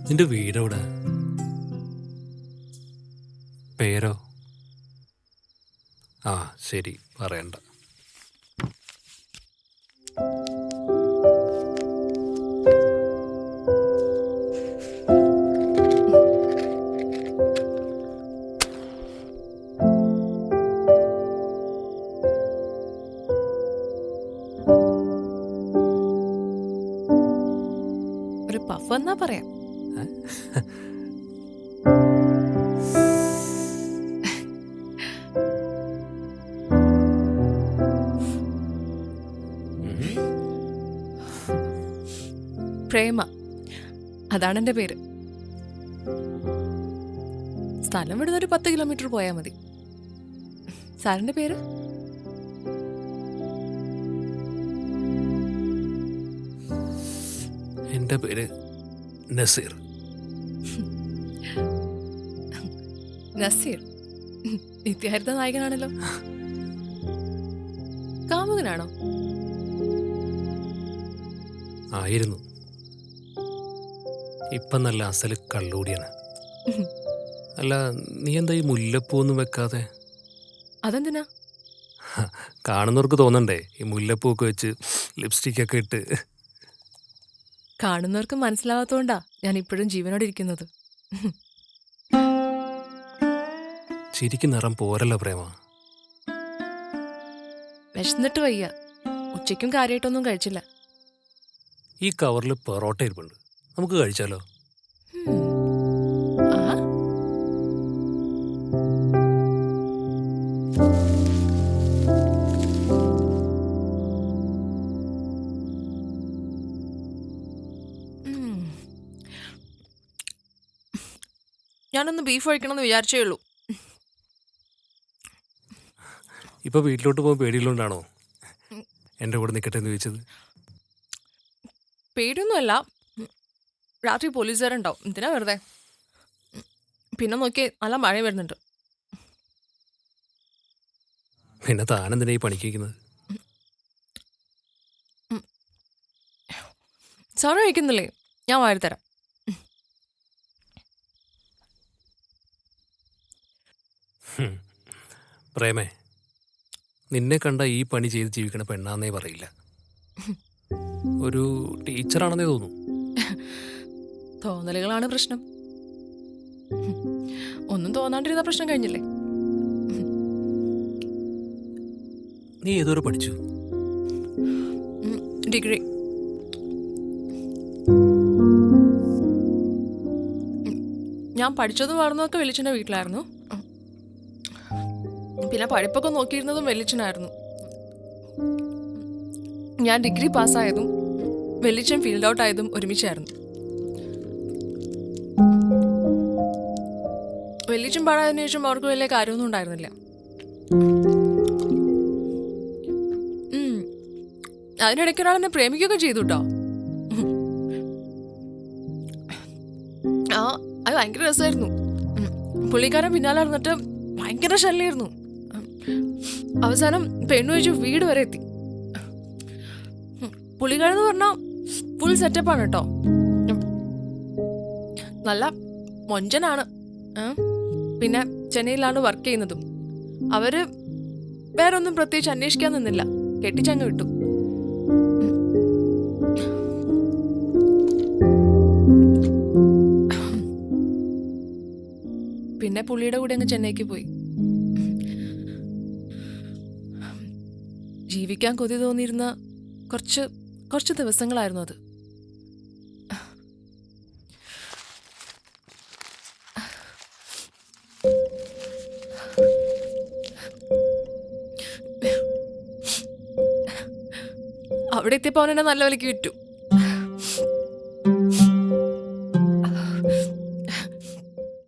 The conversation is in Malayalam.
നിന്റെ വീടെവിടെ? പേരോ? ആ ശരി, പറയണ്ട. ഒരു പഫ് എന്നാ പറയാം. പ്രേമ, അതാണ് എൻ്റെ പേര്. സ്ഥലം വിടുന്ന ഒരു 10 കിലോമീറ്റർ പോയാൽ മതി. സാറിന്റെ പേര്? എൻ്റെ പേര് നസീർ. നസീർ നിത്യഹരിത നായകനാണല്ലോ. കാമുകനാണോ? ആയിരുന്നു. ഇപ്പം നല്ല അസല് കള്ളൂടിയാണ്. അല്ല, നീ എന്താ ഈ മുല്ലപ്പൂ ഒന്നും വെക്കാതെ? അതെന്തിനാ? കാണുന്നവർക്ക് തോന്നണ്ടേ ഈ മുല്ലപ്പൂക്കെ വെച്ച് ലിപ്സ്റ്റിക്കൊക്കെ ഇട്ട്. കാണുന്നവർക്ക് മനസ്സിലാവാത്തോണ്ടാ ഞാൻ ഇപ്പോഴും ജീവനോടെ ഇരിക്കുന്നത്. ചിരിക്ക് നിറം പോരല്ലോ പ്രേമ. വിശന്നിട്ട് വയ്യ. ഉച്ചയ്ക്കും കാര്യമായിട്ടൊന്നും കഴിച്ചില്ല. ഈ കവറിൽ പൊറോട്ട ഇരിപ്പുണ്ട്, നമുക്ക് കഴിച്ചാലോ? ആ, ഞാനൊന്ന് ബീഫ് കഴിക്കണമെന്ന് വിചാരിച്ചേ ഉള്ളൂ. ഇപ്പൊ വീട്ടിലോട്ട് പോകാൻ പേടിയുള്ളതുകൊണ്ടാണോ എൻ്റെ കൂടെ നിൽക്കട്ടെ എന്ന് ചോദിച്ചത്? പേടിയൊന്നുമല്ല. രാത്രി പോലീസുകാരുണ്ടാവും, എന്തിനാ വെറുതെ. പിന്നെ നോക്കിയേ, നല്ല മഴ വരുന്നുണ്ട്. പിന്നെ താനെന്തിനാ ഈ പണിക്കുന്നത്? സാറ് കഴിക്കുന്നില്ലേ? ഞാൻ വാരിത്തരാം. പ്രേമേ, നിന്നെ കണ്ട ഈ പണി ചെയ്ത് ജീവിക്കണ പെണ്ണാന്നേ പറയില്ല. ഒരു ടീച്ചറാണെന്നേ തോന്നുന്നു. തോന്നലുകളാണ് പ്രശ്നം. ഒന്നും തോന്നാണ്ടിരുന്ന പ്രശ്നം കഴിഞ്ഞില്ലേ? നീ ഏതുവരെ പഠിച്ചു? ഡിഗ്രി. ഞാൻ പഠിച്ചതും വളർന്നതൊക്കെ വെല്ലിച്ചൻ്റെ വീട്ടിലായിരുന്നു. പിന്നെ പഠിപ്പൊക്കെ നോക്കിയിരുന്നതും വെല്ലിച്ചനായിരുന്നു. ഞാൻ ഡിഗ്രി പാസ്സായതും വെല്ലിച്ചൻ ഫീൽഡ് ഔട്ട് ആയതും ഒരുമിച്ചായിരുന്നു. വെല്ലിച്ചൻ പാടായതിനു ശേഷം അവർക്ക് വലിയ കാര്യമൊന്നും ഉണ്ടായിരുന്നില്ല. അതിനിടയ്ക്ക് ഒരാൾ എന്നെ പ്രേമിക്കുകയൊക്കെ ചെയ്തു കേട്ടോ. ആ, അത് ഭയങ്കര രസമായിരുന്നു. പുള്ളിക്കാരൻ പിന്നാലെ നടന്നിട്ട് ഭയങ്കര ശല്യമായിരുന്നു. അവസാനം പെണ്ണു വെച്ച് വീട് വരെ എത്തി. പുള്ളിക്കാരൻ എന്ന് പറഞ്ഞാൽ ഫുൾ സെറ്റപ്പാണ് കേട്ടോ. നല്ല മൊഞ്ചനാണ്. പിന്നെ ചെന്നൈയിലാണ് വർക്ക് ചെയ്യുന്നതും. അവര് വേറൊന്നും പ്രത്യേകിച്ച് അന്വേഷിക്കാൻ നിന്നില്ല, കെട്ടിച്ചങ്ങ് വിട്ടു. പിന്നെ പുള്ളിയുടെ കൂടെ അങ്ങ് ചെന്നൈക്ക് പോയി. ജീവിക്കാൻ കൊതി തോന്നിയിരുന്ന കുറച്ച് ദിവസങ്ങളായിരുന്നു അത്. അവിടെ എത്തിയപ്പോൾ അവൻ എന്നെ നല്ല വിലക്ക് വിറ്റു.